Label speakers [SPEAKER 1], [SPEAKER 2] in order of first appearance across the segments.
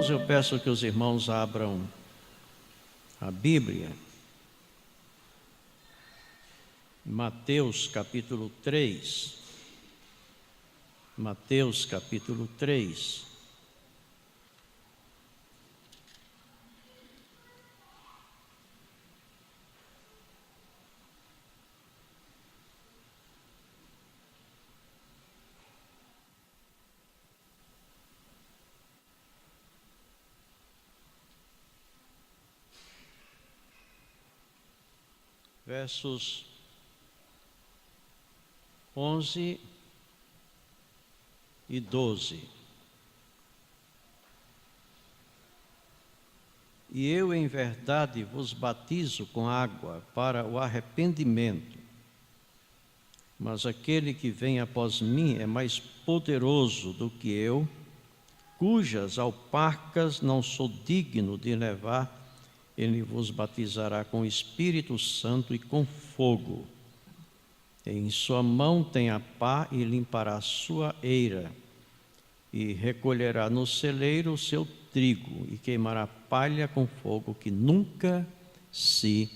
[SPEAKER 1] Irmãos, eu peço que os irmãos abram a Bíblia. Mateus capítulo 3. Mateus capítulo 3. Versos 11 e 12. E eu, em verdade, vos batizo com água para o arrependimento, mas aquele que vem após mim é mais poderoso do que eu, cujas alparcas não sou digno de levar. Ele vos batizará com o Espírito Santo e com fogo. Em sua mão tem a pá e limpará a sua eira, e recolherá no celeiro o seu trigo, e queimará palha com fogo que nunca se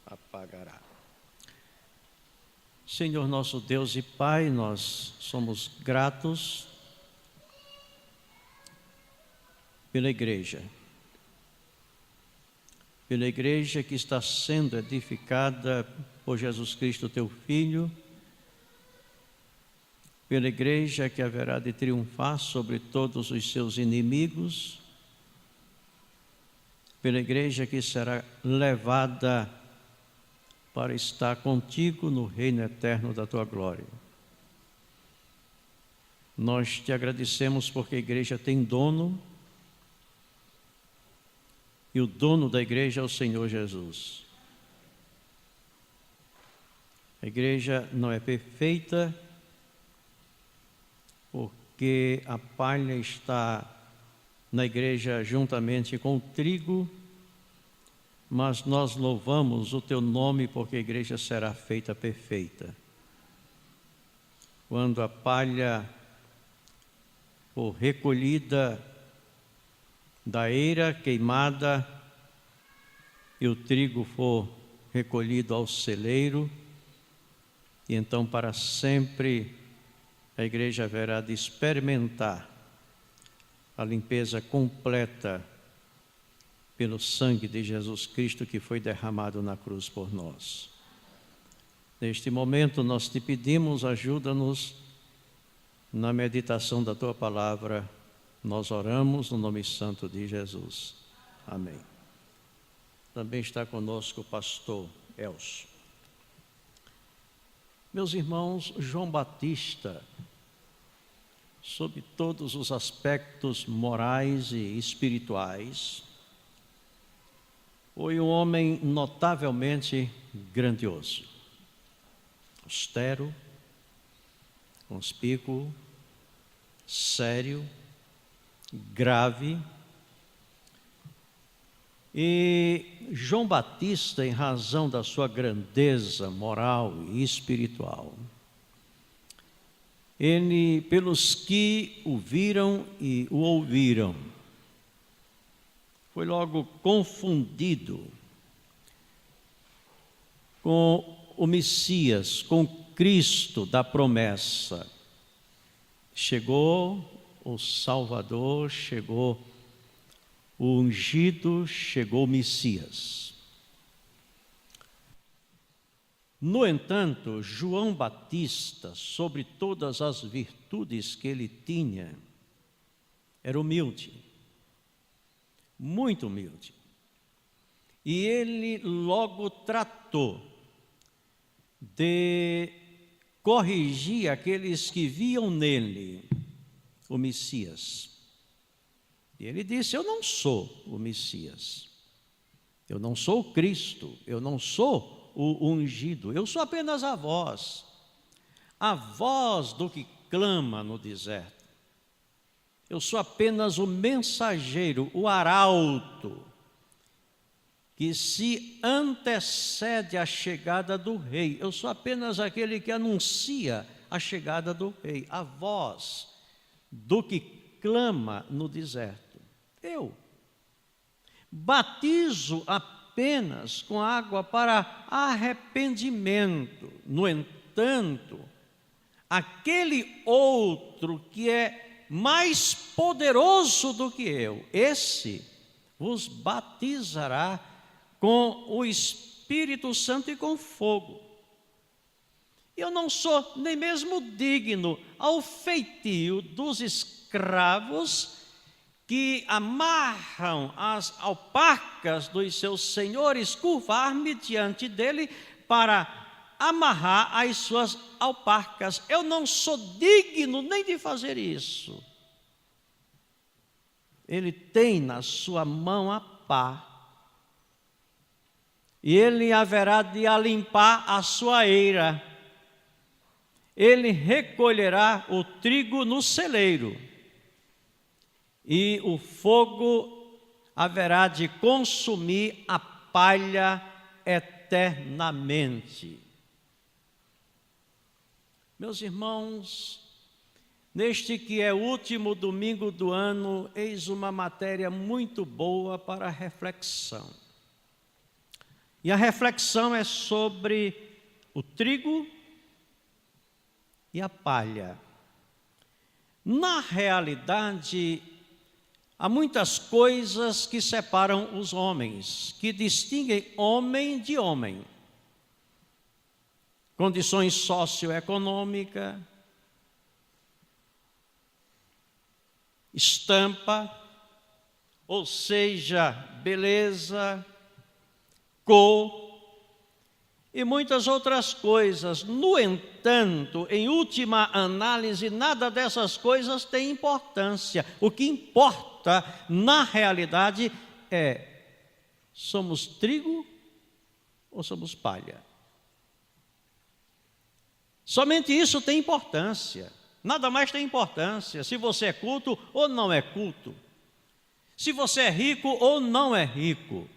[SPEAKER 1] apagará. Senhor nosso Deus e Pai, nós somos gratos pela igreja que está sendo edificada por Jesus Cristo, teu Filho, pela igreja que haverá de triunfar sobre todos os seus inimigos, pela igreja que será levada para estar contigo no reino eterno da tua glória. Nós te agradecemos porque a igreja tem dono, e o dono da igreja é o Senhor Jesus. A igreja não é perfeita, porque a palha está na igreja juntamente com o trigo, mas nós louvamos o teu nome porque a igreja será feita perfeita. Quando a palha for recolhida da eira queimada e o trigo for recolhido ao celeiro, e então para sempre a igreja haverá de experimentar a limpeza completa pelo sangue de Jesus Cristo que foi derramado na cruz por nós. Neste momento nós te pedimos, ajuda-nos na meditação da tua palavra. Nós oramos no nome santo de Jesus. Amém. Também está conosco o pastor Elcio. Meus irmãos, João Batista, sob todos os aspectos morais e espirituais, foi um homem notavelmente grandioso, austero, conspícuo, sério, grave. E João Batista, em razão da sua grandeza moral e espiritual, ele, pelos que o viram e o ouviram, foi logo confundido com o Messias, com o Cristo da promessa. Chegou o Salvador, chegou o ungido, chegou o Messias. No entanto, João Batista, sobre todas as virtudes que ele tinha, era humilde, muito humilde. E ele logo tratou de corrigir aqueles que viam nele o Messias. E ele disse: eu não sou o Messias, eu não sou o Cristo, eu não sou o ungido, eu sou apenas a voz do que clama no deserto. Eu sou apenas o mensageiro, o arauto, que se antecede à chegada do rei. Eu sou apenas aquele que anuncia a chegada do rei, a voz do que clama no deserto. Eu batizo apenas com água para arrependimento. No entanto, aquele outro que é mais poderoso do que eu, esse vos batizará com o Espírito Santo e com fogo. Eu não sou nem mesmo digno ao feitio dos escravos que amarram as alpacas dos seus senhores, curvar-me diante dele para amarrar as suas alpacas. Eu não sou digno nem de fazer isso. Ele tem na sua mão a pá, e ele haverá de alimpar a sua eira. Ele recolherá o trigo no celeiro, e o fogo haverá de consumir a palha eternamente. Meus irmãos, neste que é o último domingo do ano, eis uma matéria muito boa para reflexão. E a reflexão é sobre o trigo e a palha. Na realidade, há muitas coisas que separam os homens, que distinguem homem de homem. Condições socioeconômicas, estampa, ou seja, beleza, cor e muitas outras coisas. No entanto, em última análise, nada dessas coisas tem importância. O que importa, na realidade, é: somos trigo ou somos palha? Somente isso tem importância. Nada mais tem importância. Se você é culto ou não é culto. Se você é rico ou não é rico.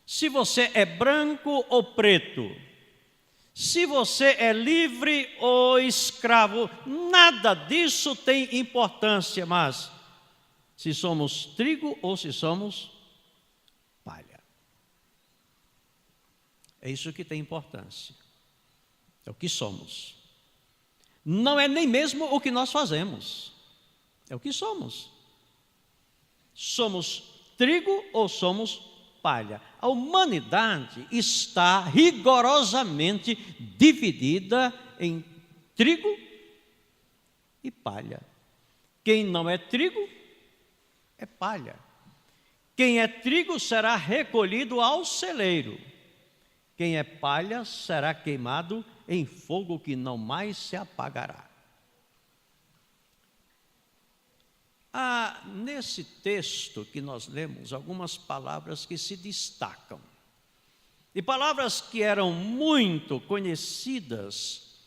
[SPEAKER 1] Se você é branco ou preto. Se você é livre ou escravo. Nada disso tem importância. Mas se somos trigo ou se somos palha. É isso que tem importância. É o que somos. Não é nem mesmo o que nós fazemos. É o que somos. Somos trigo ou somos palha? A humanidade está rigorosamente dividida em trigo e palha. Quem não é trigo é palha. Quem é trigo será recolhido ao celeiro. Quem é palha será queimado em fogo que não mais se apagará. Há nesse texto que nós lemos algumas palavras que se destacam. E palavras que eram muito conhecidas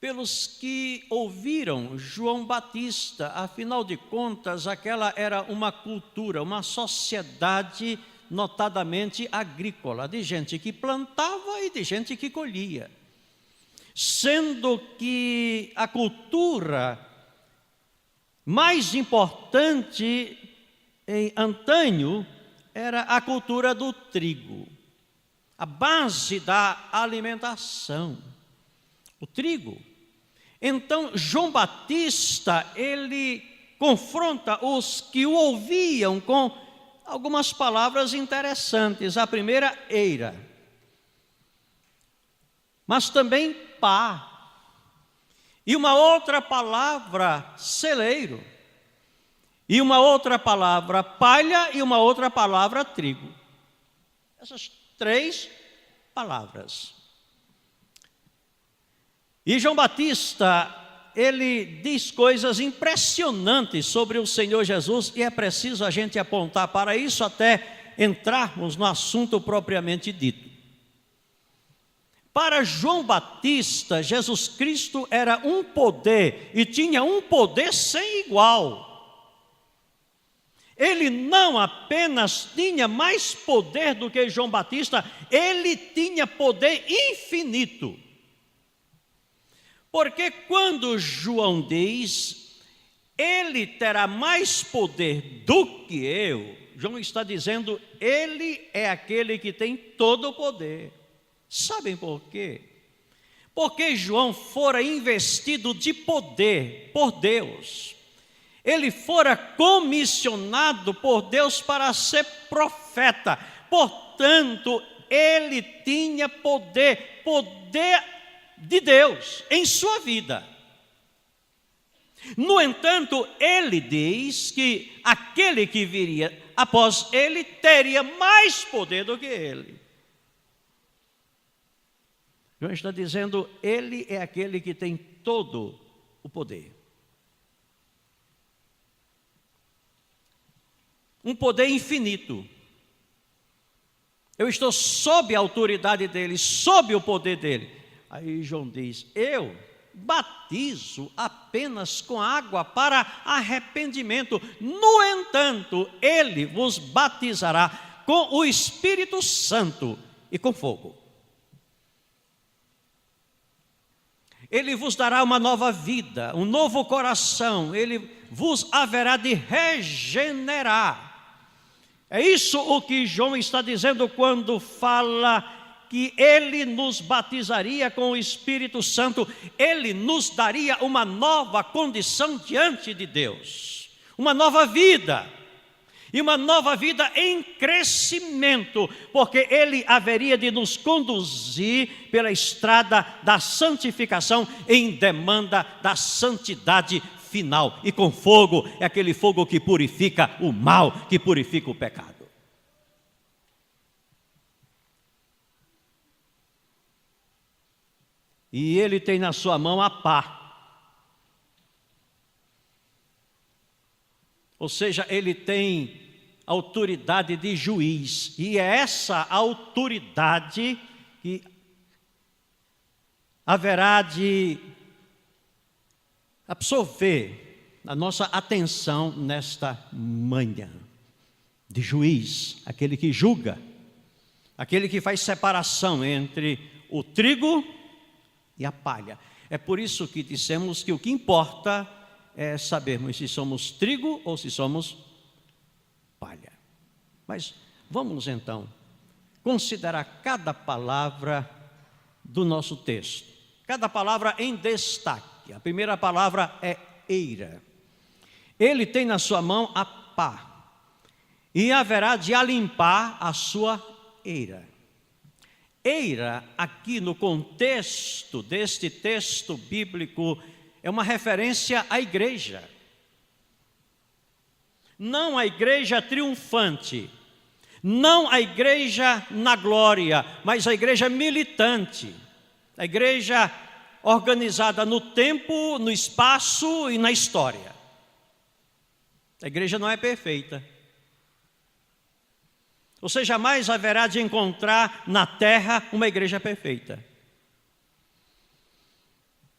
[SPEAKER 1] pelos que ouviram João Batista. Afinal de contas, aquela era uma cultura, uma sociedade notadamente agrícola, de gente que plantava e de gente que colhia. Sendo que a cultura mais importante em antanho era a cultura do trigo, a base da alimentação, o trigo. Então, João Batista, ele confronta os que o ouviam com algumas palavras interessantes. A primeira, eira, mas também pá. E uma outra palavra, celeiro. E uma outra palavra, palha. E uma outra palavra, trigo. Essas três palavras. E João Batista, ele diz coisas impressionantes sobre o Senhor Jesus. E é preciso a gente apontar para isso até entrarmos no assunto propriamente dito. Para João Batista, Jesus Cristo era um poder, e tinha um poder sem igual. Ele não apenas tinha mais poder do que João Batista, ele tinha poder infinito. Porque quando João diz ele terá mais poder do que eu. João está dizendo, ele é aquele que tem todo o poder. Sabem por quê? Porque João fora investido de poder por Deus. Ele fora comissionado por Deus para ser profeta. Portanto, ele tinha poder de Deus em sua vida. No entanto, ele diz que aquele que viria após ele teria mais poder do que ele. João está dizendo, ele é aquele que tem todo o poder. Um poder infinito. Eu estou sob a autoridade dele, sob o poder dele. Aí João diz, eu batizo apenas com água para arrependimento. No entanto, ele vos batizará com o Espírito Santo e com fogo. Ele vos dará uma nova vida, um novo coração, ele vos haverá de regenerar. É isso o que João está dizendo quando fala que ele nos batizaria com o Espírito Santo, ele nos daria uma nova condição diante de Deus, uma nova vida. E uma nova vida em crescimento, porque ele haveria de nos conduzir pela estrada da santificação em demanda da santidade final. E com fogo, é aquele fogo que purifica o mal, que purifica o pecado. E ele tem na sua mão a pá. Ou seja, ele tem autoridade de juiz. E é essa autoridade que haverá de absorver a nossa atenção nesta manhã. De juiz, aquele que julga, aquele que faz separação entre o trigo e a palha. É por isso que dissemos que o que importa é sabermos se somos trigo ou se somos palha. Mas vamos então considerar cada palavra do nosso texto. Cada palavra em destaque. A primeira palavra é eira. Ele tem na sua mão a pá e haverá de alimpar a sua eira. Eira, aqui no contexto deste texto bíblico, é uma referência à igreja. Não a igreja triunfante, não a igreja na glória, mas a igreja militante, a igreja organizada no tempo, no espaço e na história. A igreja não é perfeita. Você jamais haverá de encontrar na terra uma igreja perfeita.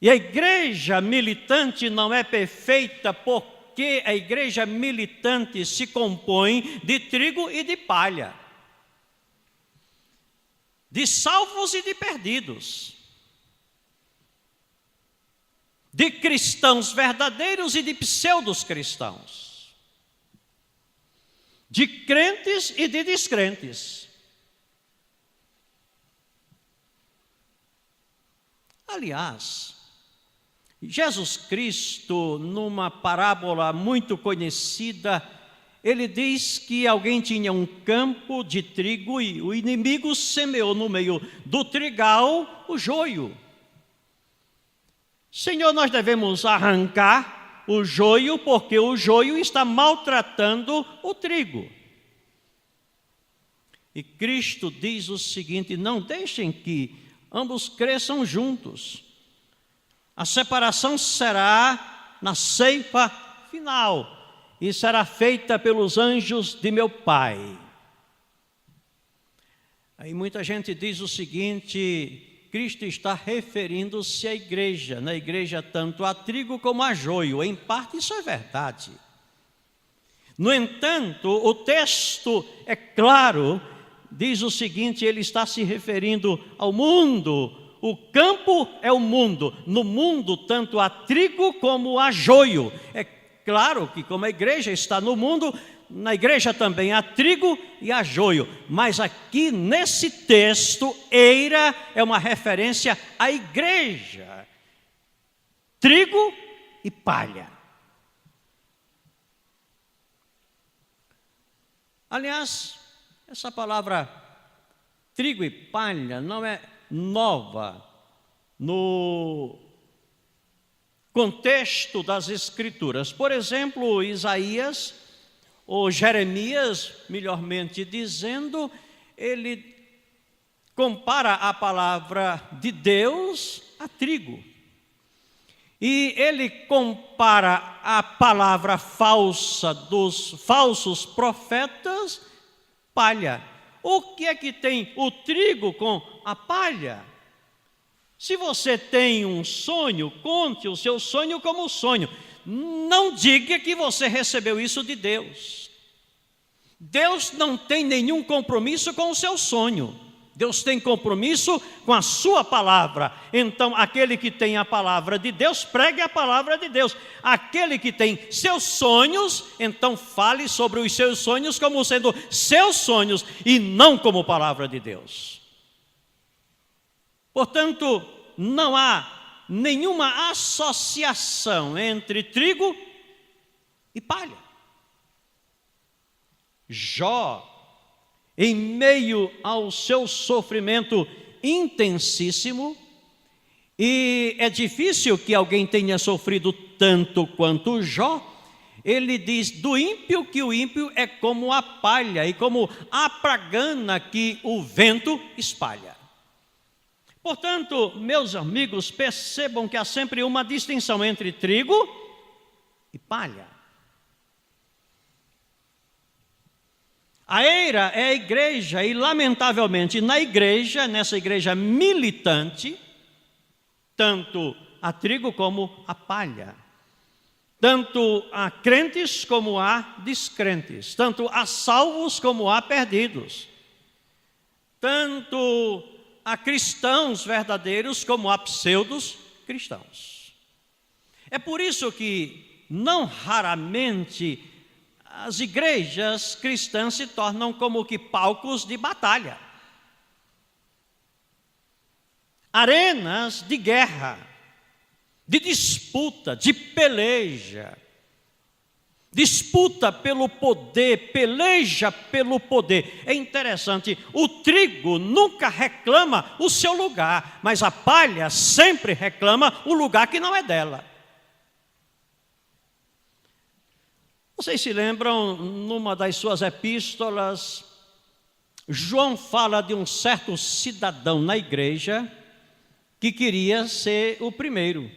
[SPEAKER 1] E a igreja militante não é perfeita porque a igreja militante se compõe de trigo e de palha, de salvos e de perdidos, de cristãos verdadeiros e de pseudos cristãos, de crentes e de descrentes. Aliás, Jesus Cristo, numa parábola muito conhecida, ele diz que alguém tinha um campo de trigo e o inimigo semeou no meio do trigal o joio. Senhor, nós devemos arrancar o joio porque o joio está maltratando o trigo. E Cristo diz o seguinte: não deixem que ambos cresçam juntos. A separação será na ceifa final e será feita pelos anjos de meu Pai. Aí muita gente diz o seguinte: Cristo está referindo-se à igreja, na igreja tanto a trigo como a joio. Em parte isso é verdade. No entanto, o texto é claro, diz o seguinte: ele está se referindo ao mundo. O campo é o mundo. No mundo, tanto há trigo como há joio. É claro que como a igreja está no mundo, na igreja também há trigo e há joio. Mas aqui nesse texto, eira é uma referência à igreja. Trigo e palha. Aliás, essa palavra trigo e palha não é nova no contexto das Escrituras. Por exemplo, Isaías, ou Jeremias, melhormente dizendo, ele compara a palavra de Deus a trigo. E ele compara a palavra falsa dos falsos profetas, palha. O que é que tem o trigo com a palha? Se você tem um sonho, conte o seu sonho como sonho. Não diga que você recebeu isso de Deus. Deus não tem nenhum compromisso com o seu sonho. Deus tem compromisso com a sua palavra. Então, aquele que tem a palavra de Deus, pregue a palavra de Deus. Aquele que tem seus sonhos, então fale sobre os seus sonhos como sendo seus sonhos e não como palavra de Deus. Portanto, não há nenhuma associação entre trigo e palha. Jó, em meio ao seu sofrimento intensíssimo, e é difícil que alguém tenha sofrido tanto quanto Jó, ele diz do ímpio que o ímpio é como a palha e como a pragana que o vento espalha. Portanto, meus amigos, percebam que há sempre uma distinção entre trigo e palha. A eira é a igreja e, lamentavelmente, nessa igreja militante, tanto há trigo como há palha. Tanto há crentes como há descrentes. Tanto há salvos como há perdidos. Tanto há cristãos verdadeiros como há pseudos cristãos. É por isso que, não raramente, as igrejas cristãs se tornam como que palcos de batalha, arenas de guerra, de disputa, de peleja, disputa pelo poder, peleja pelo poder. É interessante, o trigo nunca reclama o seu lugar, mas a palha sempre reclama o lugar que não é dela. Vocês se lembram, numa das suas epístolas, João fala de um certo cidadão na igreja que queria ser o primeiro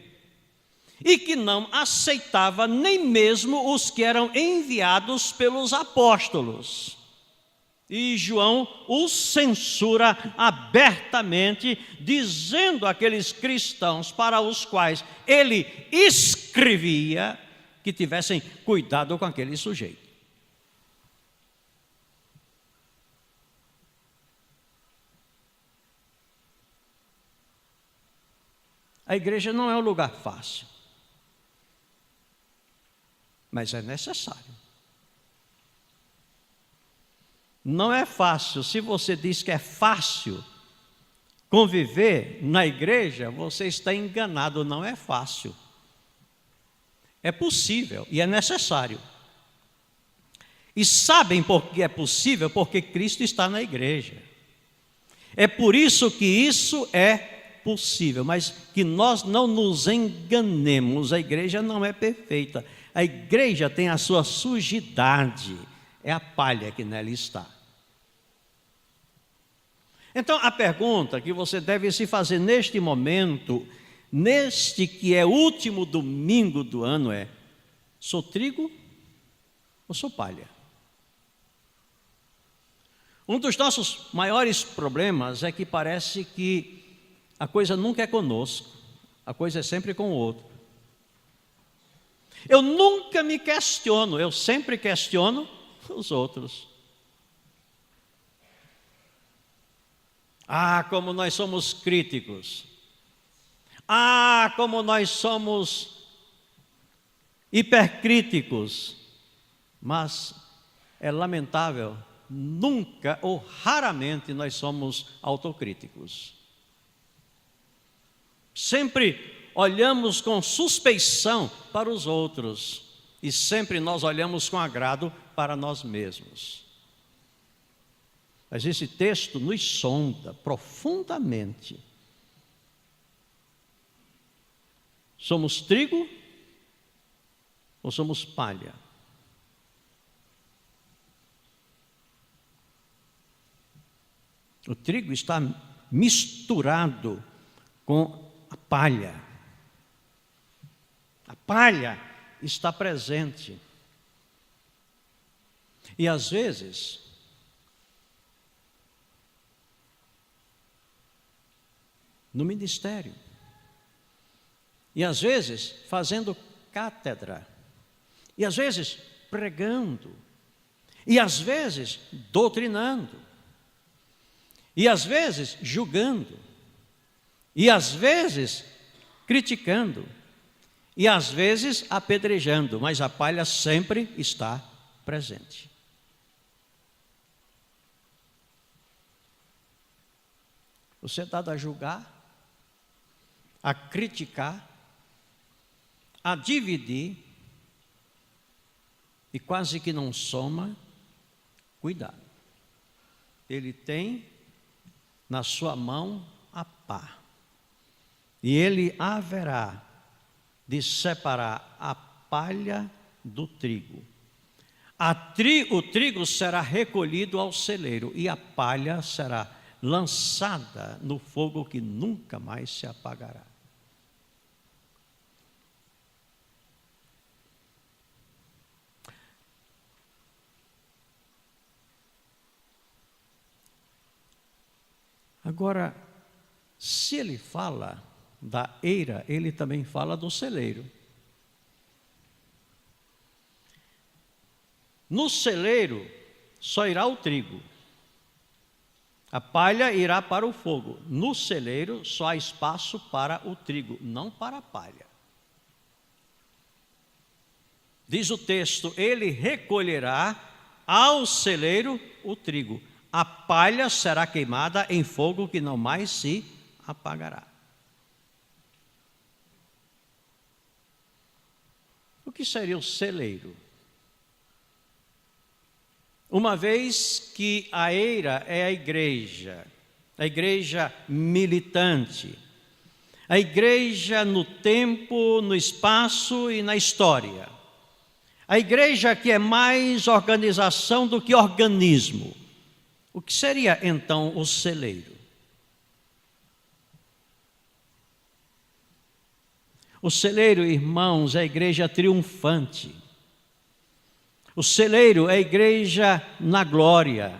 [SPEAKER 1] e que não aceitava nem mesmo os que eram enviados pelos apóstolos. E João o censura abertamente, dizendo àqueles cristãos para os quais ele escrevia que tivessem cuidado com aquele sujeito. A igreja não é um lugar fácil, mas é necessário. Não é fácil. Se você diz que é fácil conviver na igreja, você está enganado, não é fácil. É possível e é necessário. E sabem por que é possível? Porque Cristo está na igreja. É por isso que isso é possível, mas que nós não nos enganemos. A igreja não é perfeita. A igreja tem a sua sujidade. É a palha que nela está. Então, a pergunta que você deve se fazer neste momento, neste que é o último domingo do ano, é: sou trigo ou sou palha? Um dos nossos maiores problemas é que parece que a coisa nunca é conosco, a coisa é sempre com o outro. Eu nunca me questiono, eu sempre questiono os outros. Ah, como nós somos críticos. Ah, como nós somos hipercríticos, mas é lamentável, nunca ou raramente nós somos autocríticos. Sempre olhamos com suspeição para os outros e sempre nós olhamos com agrado para nós mesmos. Mas esse texto nos sonda profundamente. Somos trigo ou somos palha? O trigo está misturado com a palha. A palha está presente. E às vezes, no ministério, e às vezes fazendo cátedra, e às vezes pregando, e às vezes doutrinando, e às vezes julgando, e às vezes criticando, e às vezes apedrejando, mas a palha sempre está presente. Você é dado a julgar, a criticar, a dividir, e quase que não soma. Cuidado. Ele tem na sua mão a pá, e ele haverá de separar a palha do trigo. O trigo será recolhido ao celeiro, e a palha será lançada no fogo que nunca mais se apagará. Agora, se ele fala da eira, ele também fala do celeiro. No celeiro só irá o trigo. A palha irá para o fogo. No celeiro só há espaço para o trigo, não para a palha. Diz o texto: ele recolherá ao celeiro o trigo. A palha será queimada em fogo que não mais se apagará. O que seria o celeiro? Uma vez que a eira é a igreja militante, a igreja no tempo, no espaço e na história, a igreja que é mais organização do que organismo. O que seria então o celeiro? O celeiro, irmãos, é a igreja triunfante. O celeiro é a igreja na glória.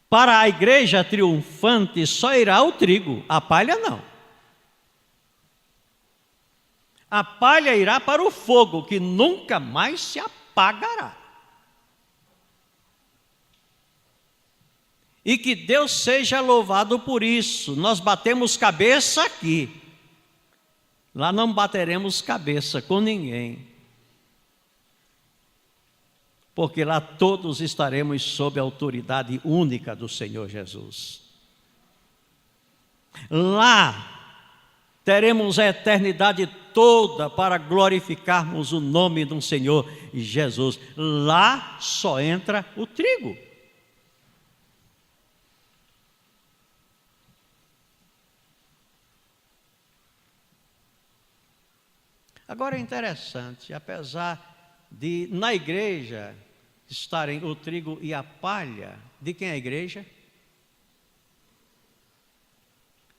[SPEAKER 1] Para a igreja triunfante só irá o trigo, a palha não. A palha irá para o fogo que nunca mais se apagará. E que Deus seja louvado por isso. Nós batemos cabeça aqui. Lá não bateremos cabeça com ninguém. Porque lá todos estaremos sob a autoridade única do Senhor Jesus. Lá teremos a eternidade toda para glorificarmos o nome do Senhor Jesus. Lá só entra o trigo. Agora é interessante, apesar de na igreja estarem o trigo e a palha, de quem é a igreja?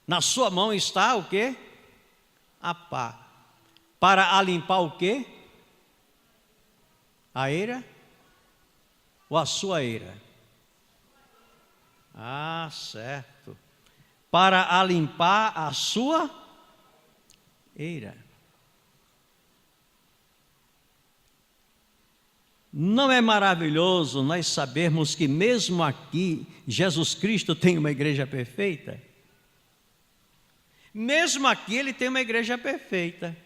[SPEAKER 1] Na sua mão está o quê? A pá. Para alimpar o quê? A eira? Ou a sua eira? Ah, certo. Para alimpar a sua eira. Não é maravilhoso nós sabermos que mesmo aqui Jesus Cristo tem uma igreja perfeita? Mesmo aqui ele tem uma igreja perfeita.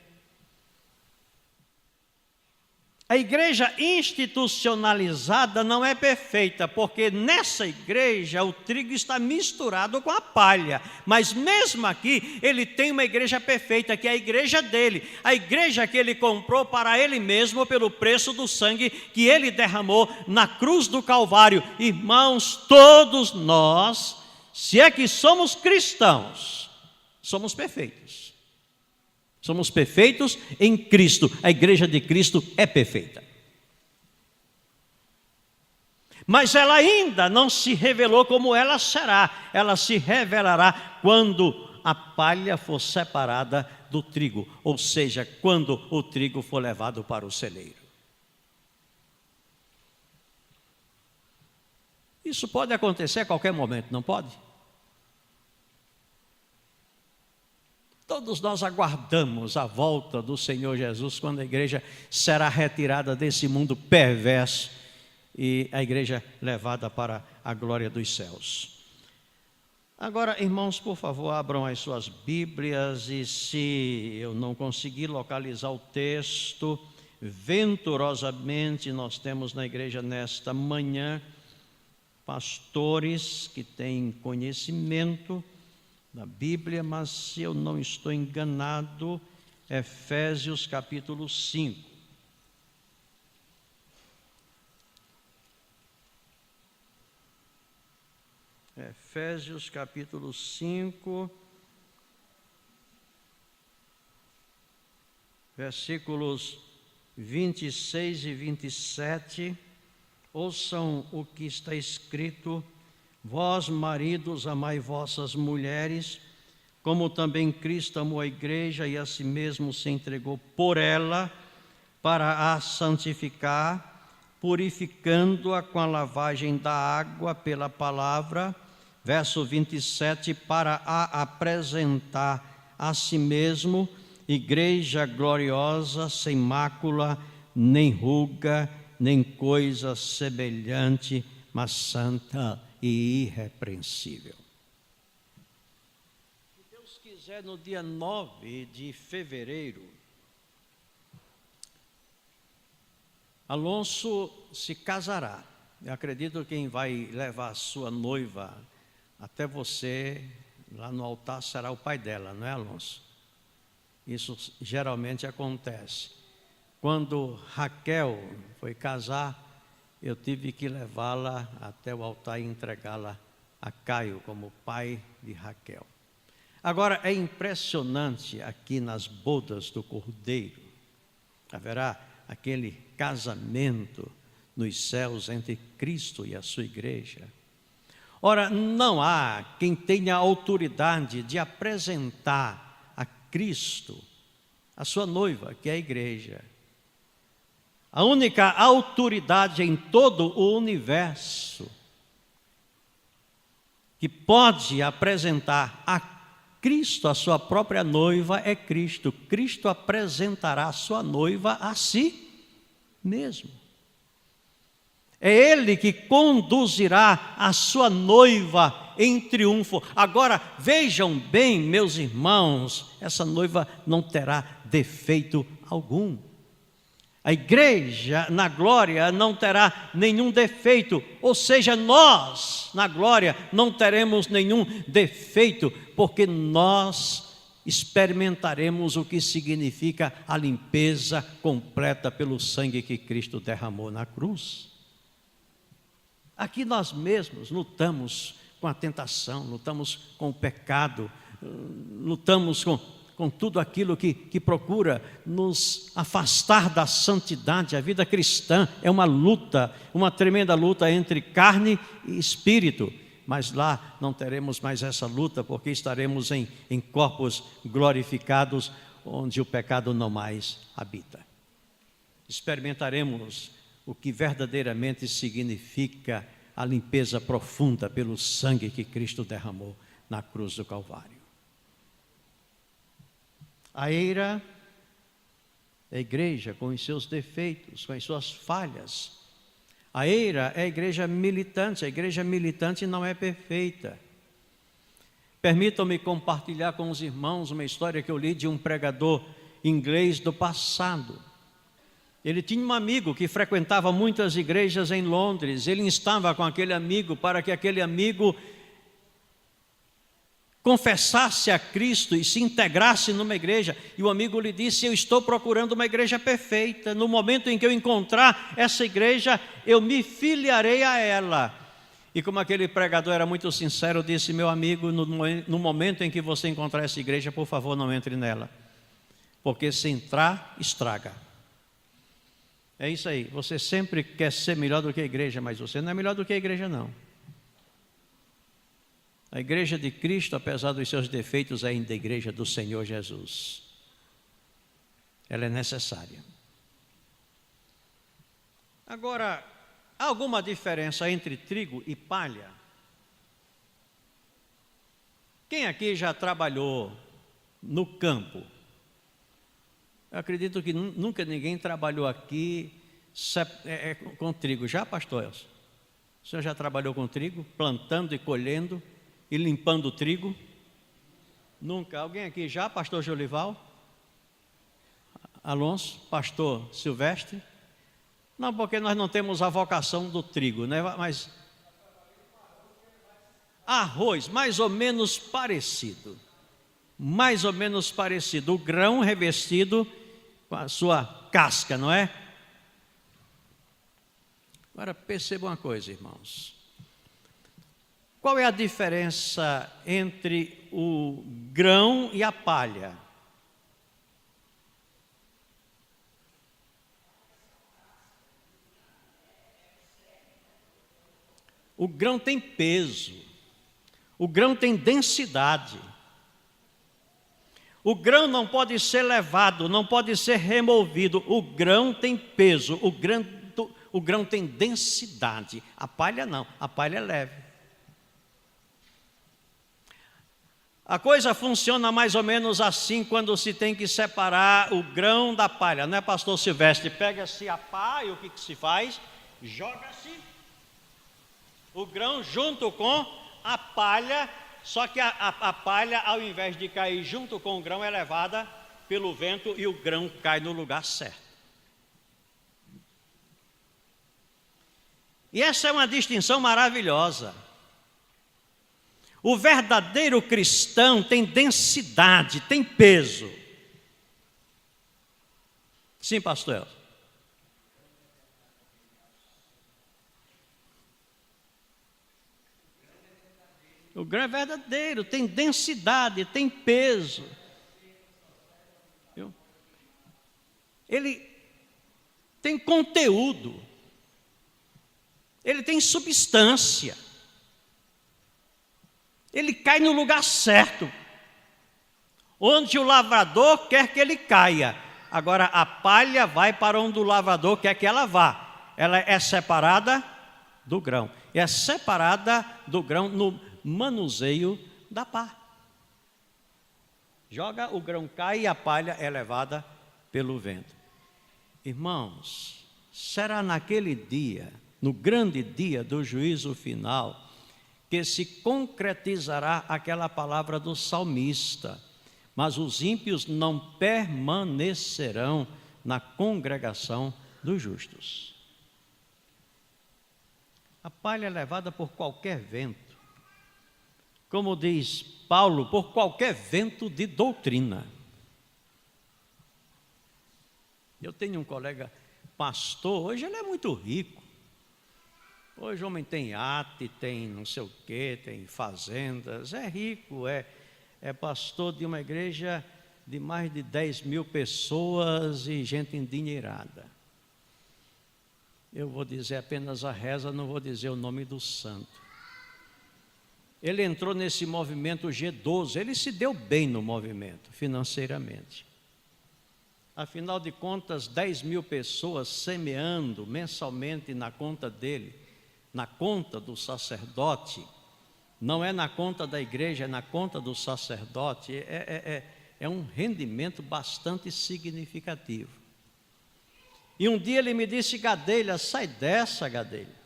[SPEAKER 1] A igreja institucionalizada não é perfeita, porque nessa igreja o trigo está misturado com a palha. Mas mesmo aqui, ele tem uma igreja perfeita, que é a igreja dele. A igreja que ele comprou para ele mesmo pelo preço do sangue que ele derramou na cruz do Calvário. Irmãos, todos nós, se é que somos cristãos, somos perfeitos. Somos perfeitos em Cristo. A igreja de Cristo é perfeita. Mas ela ainda não se revelou como ela será. Ela se revelará quando a palha for separada do trigo. Ou seja, quando o trigo for levado para o celeiro. Isso pode acontecer a qualquer momento, não pode? Todos nós aguardamos a volta do Senhor Jesus, quando a igreja será retirada desse mundo perverso e a igreja levada para a glória dos céus. Agora, irmãos, por favor, abram as suas Bíblias, e se eu não conseguir localizar o texto, venturosamente nós temos na igreja nesta manhã pastores que têm conhecimento da Bíblia, mas se eu não estou enganado, Efésios capítulo 5. Efésios capítulo 5, versículos 26 e 27. Ouçam o que está escrito: vós, maridos, amai vossas mulheres, como também Cristo amou a igreja e a si mesmo se entregou por ela, para a santificar, purificando-a com a lavagem da água pela palavra. Verso 27, para a apresentar a si mesmo, igreja gloriosa, sem mácula, nem ruga, nem coisa semelhante, mas santa e irrepreensível. Se Deus quiser, no dia 9 de fevereiro, Alonso se casará. Eu acredito que quem vai levar a sua noiva até você, lá no altar, será o pai dela, não é, Alonso? Isso geralmente acontece. Quando Raquel foi casar, eu tive que levá-la até o altar e entregá-la a Caio como pai de Raquel. Agora, é impressionante aqui nas bodas do Cordeiro, haverá aquele casamento nos céus entre Cristo e a sua igreja. Ora, não há quem tenha autoridade de apresentar a Cristo a sua noiva, que é a igreja. A única autoridade em todo o universo que pode apresentar a Cristo a sua própria noiva é Cristo. Cristo apresentará a sua noiva a si mesmo. É Ele que conduzirá a sua noiva em triunfo. Agora, vejam bem, meus irmãos, essa noiva não terá defeito algum. A igreja na glória não terá nenhum defeito, ou seja, nós na glória não teremos nenhum defeito, porque nós experimentaremos o que significa a limpeza completa pelo sangue que Cristo derramou na cruz. Aqui nós mesmos lutamos com a tentação, lutamos com o pecado, lutamos com tudo aquilo que procura nos afastar da santidade. A vida cristã é uma luta, uma tremenda luta entre carne e espírito. Mas lá não teremos mais essa luta, porque estaremos em corpos glorificados, onde o pecado não mais habita. Experimentaremos o que verdadeiramente significa a limpeza profunda pelo sangue que Cristo derramou na cruz do Calvário. A eira é a igreja com os seus defeitos, com as suas falhas. A eira é a igreja militante não é perfeita. Permitam-me compartilhar com os irmãos uma história que eu li de um pregador inglês do passado. Ele tinha um amigo que frequentava muitas igrejas em Londres. Ele instava com aquele amigo para que aquele amigo confessasse a Cristo e se integrasse numa igreja. E o amigo lhe disse: eu estou procurando uma igreja perfeita. No momento em que eu encontrar essa igreja, eu me filiarei a ela. E como aquele pregador era muito sincero, disse: meu amigo, no momento em que você encontrar essa igreja, por favor, não entre nela. Porque se entrar, estraga. É isso aí, você sempre quer ser melhor do que a igreja, mas você não é melhor do que a igreja, não. A igreja de Cristo, apesar dos seus defeitos, é ainda a igreja do Senhor Jesus. Ela é necessária. Agora, há alguma diferença entre trigo e palha? Quem aqui já trabalhou no campo? Eu acredito que nunca ninguém trabalhou aqui com trigo. Já, pastor Elcio? O senhor já trabalhou com trigo? Plantando e colhendo e limpando o trigo? Nunca. Alguém aqui já, pastor Jolival? Alonso? Pastor Silvestre? Não, porque nós não temos a vocação do trigo, né? Mas arroz, mais ou menos parecido. Mais ou menos parecido. O grão revestido com a sua casca, não é? Agora perceba uma coisa, irmãos. Qual é a diferença entre o grão e a palha? O grão tem peso, o grão tem densidade. O grão não pode ser levado, não pode ser removido. O grão tem peso, o grão tem densidade. A palha não, a palha é leve. A coisa funciona mais ou menos assim quando se tem que separar o grão da palha, não é, pastor Silvestre? Pega-se a pá e o que se faz? Joga-se o grão junto com a palha. Só que a palha, ao invés de cair junto com o grão, é levada pelo vento e o grão cai no lugar certo. E essa é uma distinção maravilhosa. O verdadeiro cristão tem densidade, tem peso. Sim, pastor Elcio. O grão é verdadeiro, tem densidade, tem peso. Ele tem conteúdo. Ele tem substância. Ele cai no lugar certo, onde o lavrador quer que ele caia. Agora a palha vai para onde o lavrador quer que ela vá. Ela é separada do grão. É separada do grão no manuseio da pá. Joga, o grão cai e a palha é levada pelo vento. Irmãos, será naquele dia, no grande dia do juízo final, que se concretizará aquela palavra do salmista: mas os ímpios não permanecerão na congregação dos justos. A palha é levada por qualquer vento. Como diz Paulo, por qualquer vento de doutrina. Eu tenho um colega pastor, hoje ele é muito rico. Hoje o homem tem iate, tem não sei o quê, tem fazendas, é rico, é pastor de uma igreja de mais de 10 mil pessoas e gente endinheirada. Eu vou dizer apenas a reza, não vou dizer o nome do santo. Ele entrou nesse movimento G12, ele se deu bem no movimento, financeiramente. Afinal de contas, 10 mil pessoas semeando mensalmente na conta dele, na conta do sacerdote, não é na conta da igreja, é na conta do sacerdote, é um rendimento bastante significativo. E um dia ele me disse: Gadelha, sai dessa, Gadelha.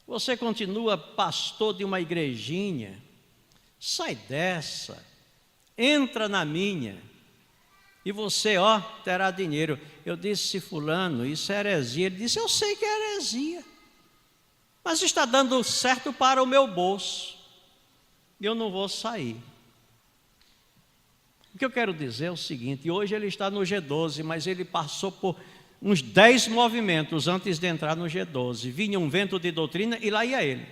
[SPEAKER 1] Você continua pastor de uma igrejinha, sai dessa, entra na minha. e você, terá dinheiro. Eu disse: fulano, isso é heresia. Ele disse: eu sei que é heresia, mas está dando certo para o meu bolso, e eu não vou sair. O que eu quero dizer é o seguinte: hoje ele está no G12, mas ele passou por uns 10 movimentos antes de entrar no G12. Vinha um vento de doutrina e lá ia ele.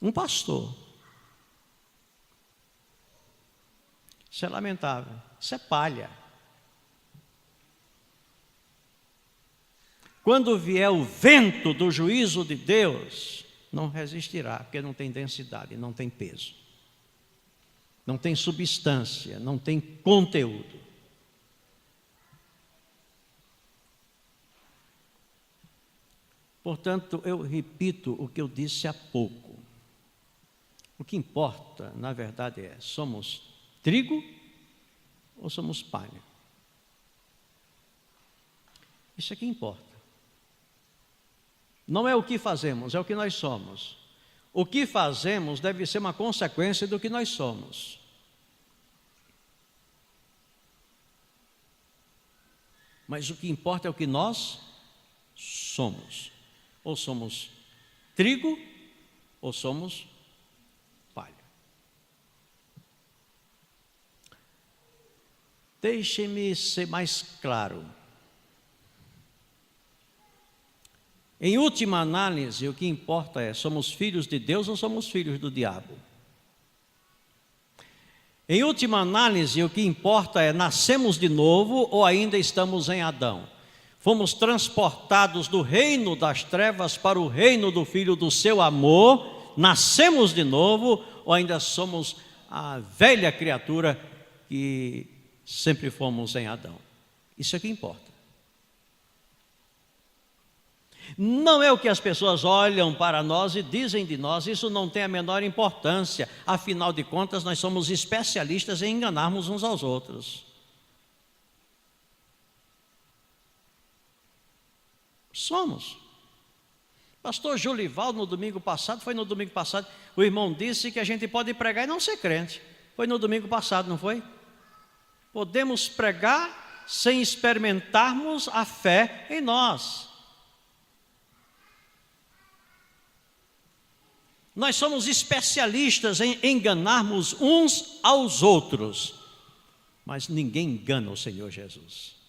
[SPEAKER 1] Um pastor. Isso é lamentável, isso é palha. Quando vier o vento do juízo de Deus, não resistirá, porque não tem densidade, não tem peso, não tem substância, não tem conteúdo. Portanto, eu repito o que eu disse há pouco. O que importa, na verdade, é: somos trigo ou somos palha? Isso é que importa. Não é o que fazemos, é o que nós somos. O que fazemos deve ser uma consequência do que nós somos. Mas o que importa é o que nós somos. Ou somos trigo ou somos palha. Deixe-me ser mais claro. Em última análise, o que importa é: somos filhos de Deus ou somos filhos do diabo? Em última análise, o que importa é: nascemos de novo ou ainda estamos em Adão? Fomos transportados do reino das trevas para o reino do Filho do seu amor? Nascemos de novo ou ainda somos a velha criatura que sempre fomos em Adão? Isso é que importa. Não é o que as pessoas olham para nós e dizem de nós, isso não tem a menor importância. Afinal de contas, nós somos especialistas em enganarmos uns aos outros. Somos. Pastor Julival, no domingo passado, o irmão disse que a gente pode pregar e não ser crente. Foi no domingo passado, não foi? Podemos pregar sem experimentarmos a fé em nós. Nós somos especialistas em enganarmos uns aos outros, mas ninguém engana o Senhor Jesus.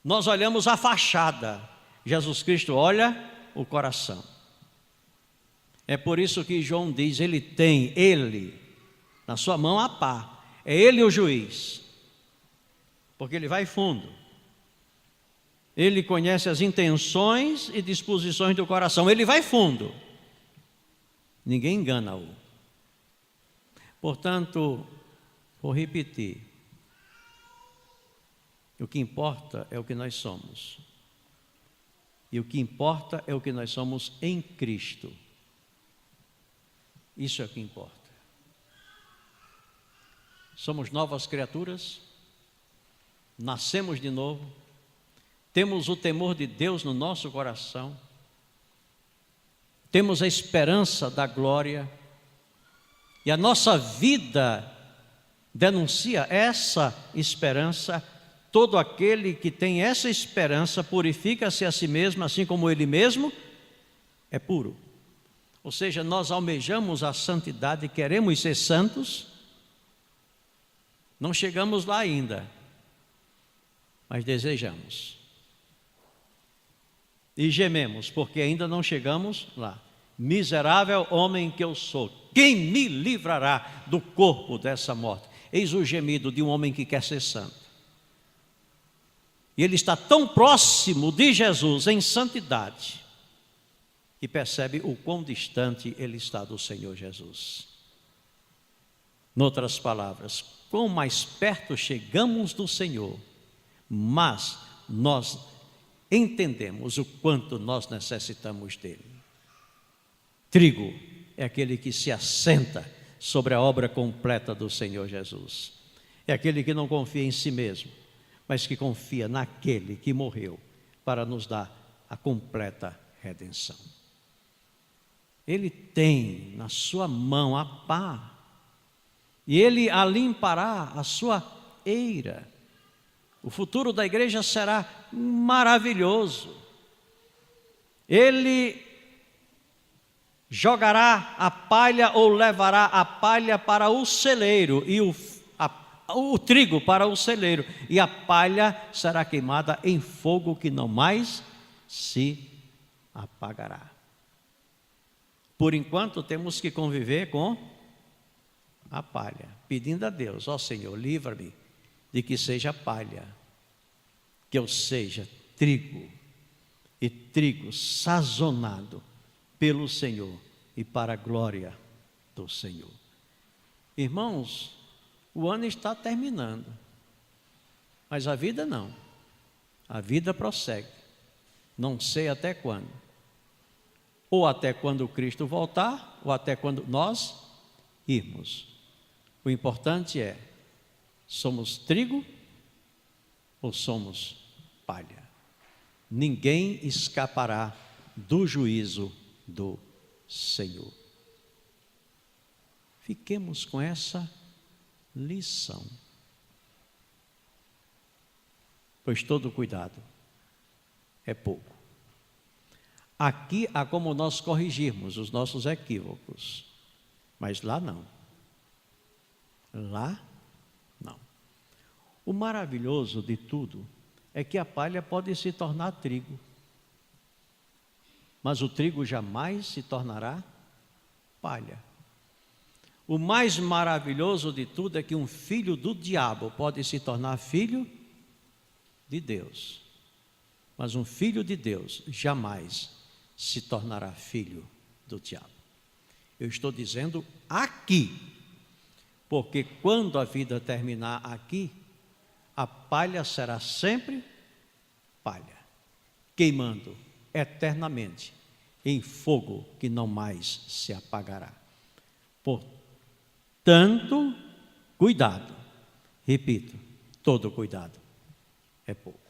[SPEAKER 1] Nós olhamos a fachada, Jesus Cristo olha o coração. É por isso que João diz: ele, na sua mão a pá, é ele o juiz, porque ele vai fundo. Ele conhece as intenções e disposições do coração, ele vai fundo. Ninguém engana-o. Portanto, vou repetir: o que importa é o que nós somos. E o que importa é o que nós somos em Cristo. Isso é o que importa. Somos novas criaturas, nascemos de novo, temos o temor de Deus no nosso coração, temos a esperança da glória, e a nossa vida denuncia essa esperança. Todo aquele que tem essa esperança purifica-se a si mesmo, assim como ele mesmo é puro. Ou seja, nós almejamos a santidade, queremos ser santos, não chegamos lá ainda, mas desejamos. E gememos, porque ainda não chegamos lá. Miserável homem que eu sou, quem me livrará do corpo dessa morte? Eis o gemido de um homem que quer ser santo. E ele está tão próximo de Jesus em santidade, que percebe o quão distante ele está do Senhor Jesus. Noutras palavras, quão mais perto chegamos do Senhor, mas nós entendemos o quanto nós necessitamos dele. Trigo é aquele que se assenta sobre a obra completa do Senhor Jesus. É aquele que não confia em si mesmo, mas que confia naquele que morreu para nos dar a completa redenção. Ele tem na sua mão a pá. e Ele a limpará a sua eira. O futuro da igreja será maravilhoso. Ele jogará a palha ou levará a palha para o celeiro e o trigo para o celeiro, e a palha será queimada em fogo que não mais se apagará. Por enquanto temos que conviver com a palha, pedindo a Deus: ó Senhor, livra-me de que seja palha, que eu seja trigo, e trigo sazonado pelo Senhor e para a glória do Senhor. Irmãos, o ano está terminando, mas a vida não. A vida prossegue. Não sei até quando. Ou até quando Cristo voltar, ou até quando nós irmos. O importante é: somos trigo ou somos palha? Ninguém escapará do juízo do Senhor. Fiquemos com essa lição, pois todo cuidado é pouco. Aqui há como nós corrigirmos os nossos equívocos, mas lá não. Lá não. O maravilhoso de tudo é que a palha pode se tornar trigo, mas o trigo jamais se tornará palha. O mais maravilhoso de tudo é que um filho do diabo pode se tornar filho de Deus, mas um filho de Deus jamais se tornará filho do diabo. Eu estou dizendo aqui, porque quando a vida terminar aqui, a palha será sempre palha, queimando eternamente em fogo que não mais se apagará. Portanto, cuidado. Repito, todo cuidado é pouco.